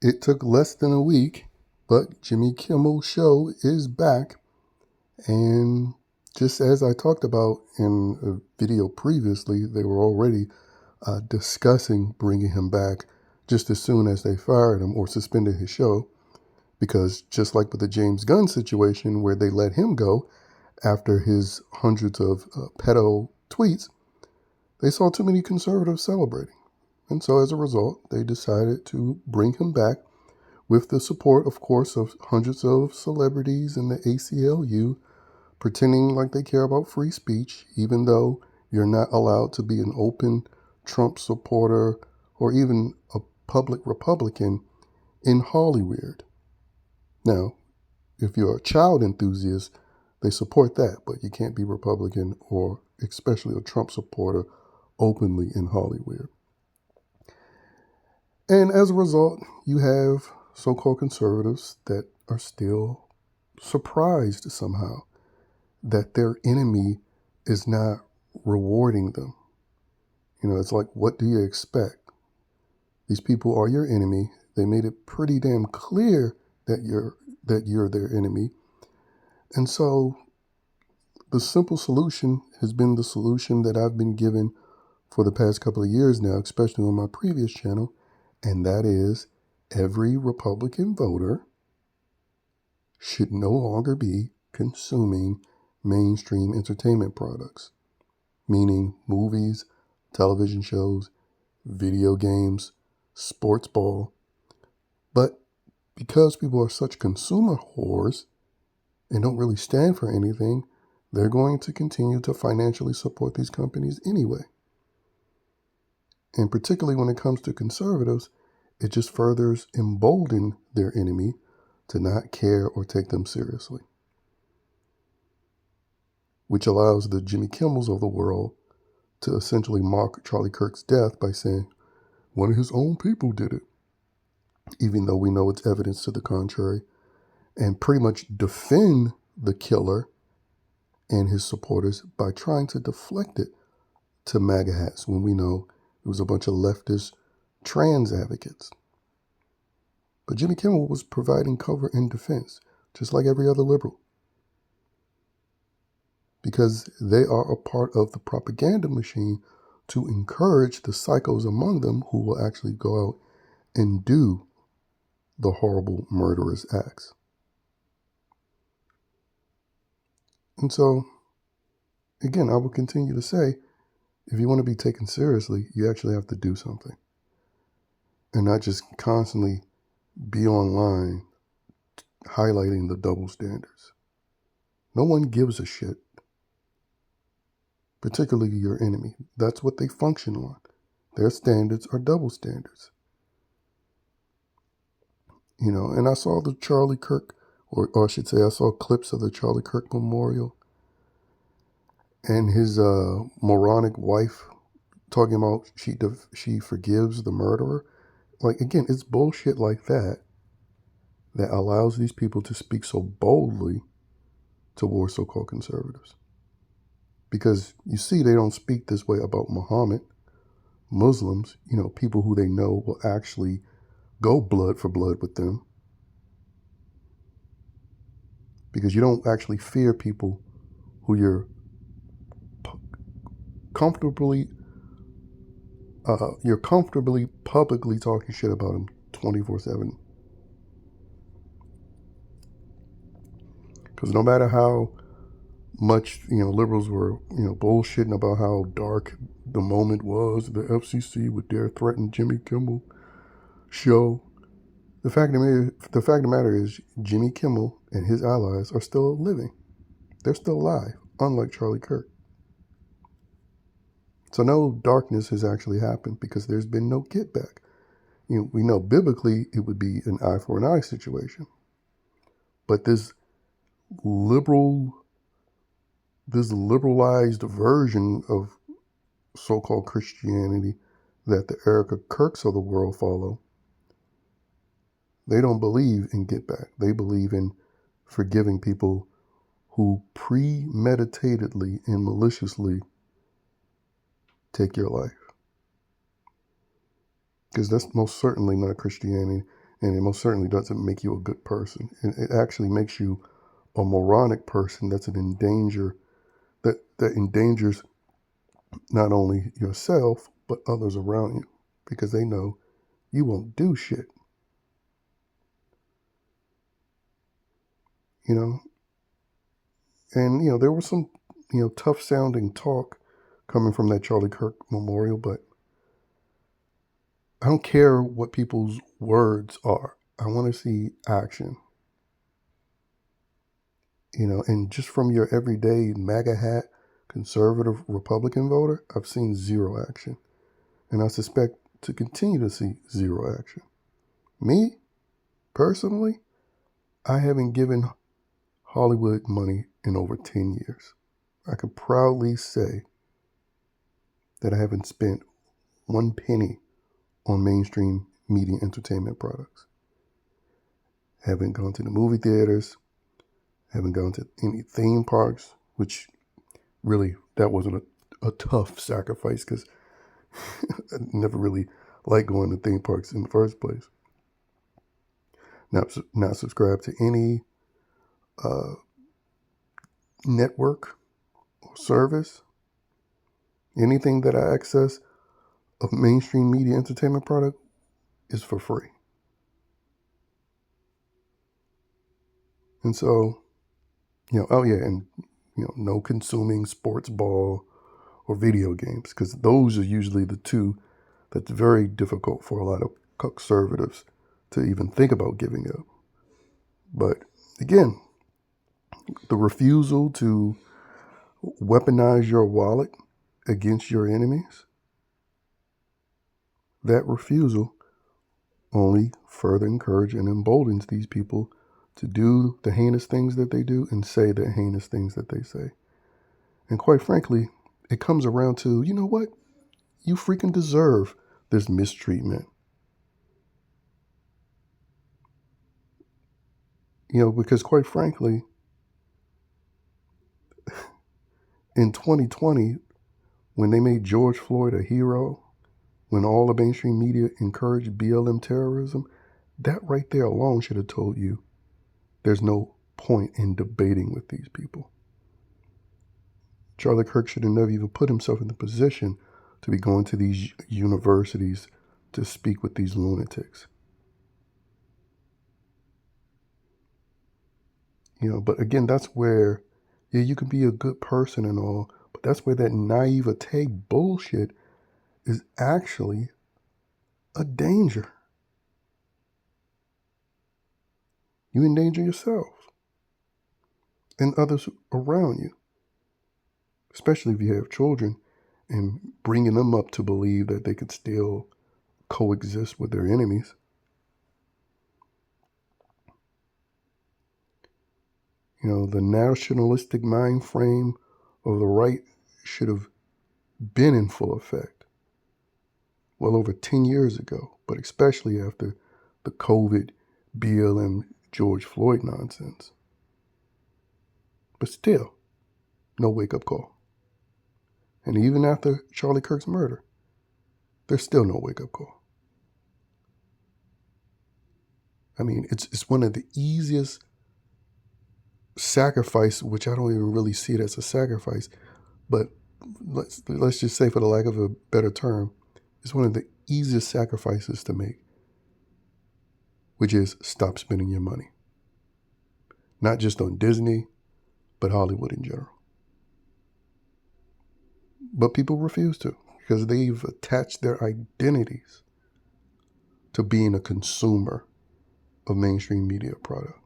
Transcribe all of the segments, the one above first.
It took less than a week, but Jimmy Kimmel's show is back. And just as I talked about in a video previously, they were already discussing bringing him back just as soon as they fired him or suspended his show. Because just like with the James Gunn situation where they let him go after his hundreds of pedo tweets, they saw too many conservatives celebrating. And so as a result, they decided to bring him back with the support, of course, of hundreds of celebrities in the ACLU, pretending like they care about free speech, even though you're not allowed to be an open Trump supporter or even a public Republican in Hollywood. Now, if you're a child enthusiast, they support that, but you can't be Republican or especially a Trump supporter openly in Hollywood. And as a result, you have so-called conservatives that are still surprised somehow that their enemy is not rewarding them. You know, it's like, what do you expect? These people are your enemy. They made it pretty damn clear that you're their enemy. And so the simple solution has been the solution that I've been given for the past couple of years now, especially on my previous channel, and that is every Republican voter should no longer be consuming mainstream entertainment products, meaning movies, television shows, video games, sports ball. But because people are such consumer whores and don't really stand for anything, they're going to continue to financially support these companies anyway. And particularly when it comes to conservatives, it just furthers embolden their enemy to not care or take them seriously, which allows the Jimmy Kimmels of the world to essentially mock Charlie Kirk's death by saying one of his own people did it, even though we know it's evidence to the contrary, and pretty much defend the killer and his supporters by trying to deflect it to MAGA hats when we know it was a bunch of leftist trans advocates. But Jimmy Kimmel was providing cover and defense, just like every other liberal, because they are a part of the propaganda machine to encourage the psychos among them who will actually go out and do the horrible murderous acts. And so, again, I will continue to say, if you want to be taken seriously, you actually have to do something. And not just constantly be online highlighting the double standards. No one gives a shit, particularly your enemy. That's what they function on. Their standards are double standards. You know, and I saw the Charlie Kirk, or I should say I saw clips of the Charlie Kirk memorial and his moronic wife talking about she forgives the murderer. Like, again, it's bullshit like that that allows these people to speak so boldly towards so-called conservatives. Because you see, they don't speak this way about Muhammad, Muslims, you know, people who they know will actually go blood for blood with them. Because you don't actually fear people who you're comfortably publicly talking shit about them 24/7. Because no matter how much, you know, liberals were, you know, bullshitting about how dark the moment was, the FCC would dare threaten Jimmy Kimmel show. The fact of the matter is, Jimmy Kimmel and his allies are still living. They're still alive, unlike Charlie Kirk. So no darkness has actually happened because there's been no get back. You know, we know biblically it would be an eye for an eye situation. But this liberalized version of so-called Christianity that the Erica Kirks of the world follow, they don't believe in get back. They believe in forgiving people who premeditatedly and maliciously take your life. Because that's most certainly not Christianity. And it most certainly doesn't make you a good person. It actually makes you a moronic person that's that endangers not only yourself but others around you, because they know you won't do shit. You know, and there was some tough sounding talk coming from that Charlie Kirk memorial, but I don't care what people's words are. I want to see action. And just from your everyday MAGA hat, conservative Republican voter, I've seen zero action. And I suspect to continue to see zero action. Me, personally, I haven't given Hollywood money in over 10 years. I can proudly say that I haven't spent one penny on mainstream media entertainment products. Haven't gone to the movie theaters, haven't gone to any theme parks, which really, that wasn't a tough sacrifice because I never really liked going to theme parks in the first place. Not subscribed to any uh, network or service. Anything that I access of mainstream media entertainment product is for free. And so, oh yeah, and no consuming sports ball or video games, because those are usually the two that's very difficult for a lot of conservatives to even think about giving up. But again, the refusal to weaponize your wallet against your enemies, that refusal only further encourages and emboldens these people to do the heinous things that they do and say the heinous things that they say. And quite frankly, it comes around to, you know what? You freaking deserve this mistreatment. Because quite frankly, in 2020, when they made George Floyd a hero, when all the mainstream media encouraged BLM terrorism, that right there alone should have told you there's no point in debating with these people. Charlie Kirk should have never even put himself in the position to be going to these universities to speak with these lunatics. But again, that's where, yeah, you can be a good person and all, but that's where that naivete bullshit is actually a danger. You endanger yourself and others around you, especially if you have children, and bringing them up to believe that they could still coexist with their enemies. The nationalistic mind frame of the right should have been in full effect well over 10 years ago, but especially after the COVID, BLM, George Floyd nonsense. But still, no wake-up call. And even after Charlie Kirk's murder, there's still no wake-up call. I mean, it's one of the easiest sacrifice, which I don't even really see it as a sacrifice, but let's just say, for the lack of a better term, it's one of the easiest sacrifices to make, which is stop spending your money. Not just on Disney, but Hollywood in general. But people refuse to, because they've attached their identities to being a consumer of mainstream media product.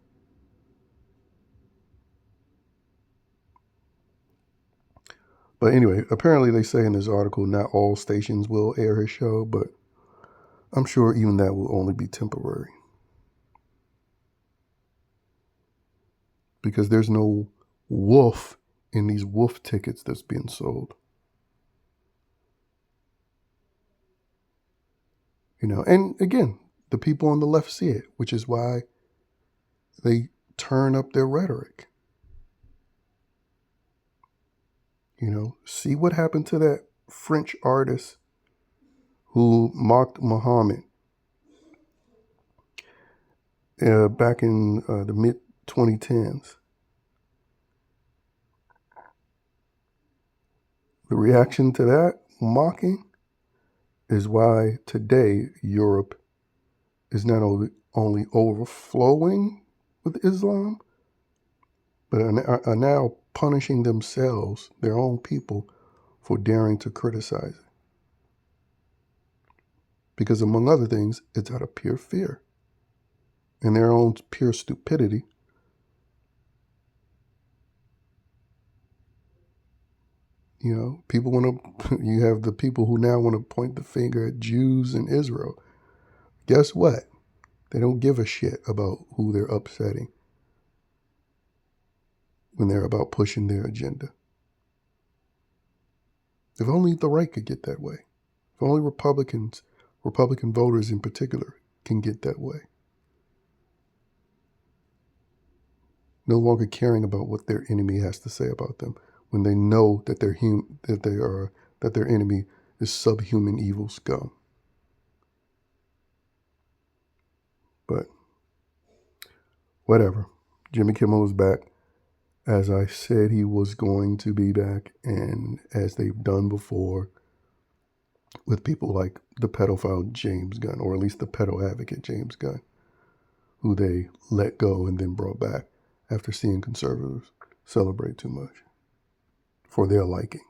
But anyway, apparently they say in this article not all stations will air his show, but I'm sure even that will only be temporary. Because there's no wolf in these wolf tickets that's being sold. And again, the people on the left see it, which is why they turn up their rhetoric. See what happened to that French artist who mocked Muhammad. back in the mid 2010s. The reaction to that mocking is why today Europe is not only overflowing with Islam, but are now punishing themselves, their own people, for daring to criticize it. Because among other things, it's out of pure fear and their own pure stupidity. You know, people want to, you have the people who now want to point the finger at Jews in Israel. Guess what? They don't give a shit about who they're upsetting when they're about pushing their agenda. If only the right could get that way. If only Republican voters in particular, can get that way. No longer caring about what their enemy has to say about them when they know that that their enemy is subhuman evil scum. But whatever. Jimmy Kimmel is back. As I said, he was going to be back, and as they've done before with people like the pedophile James Gunn, or at least the pedo advocate James Gunn, who they let go and then brought back after seeing conservatives celebrate too much for their liking.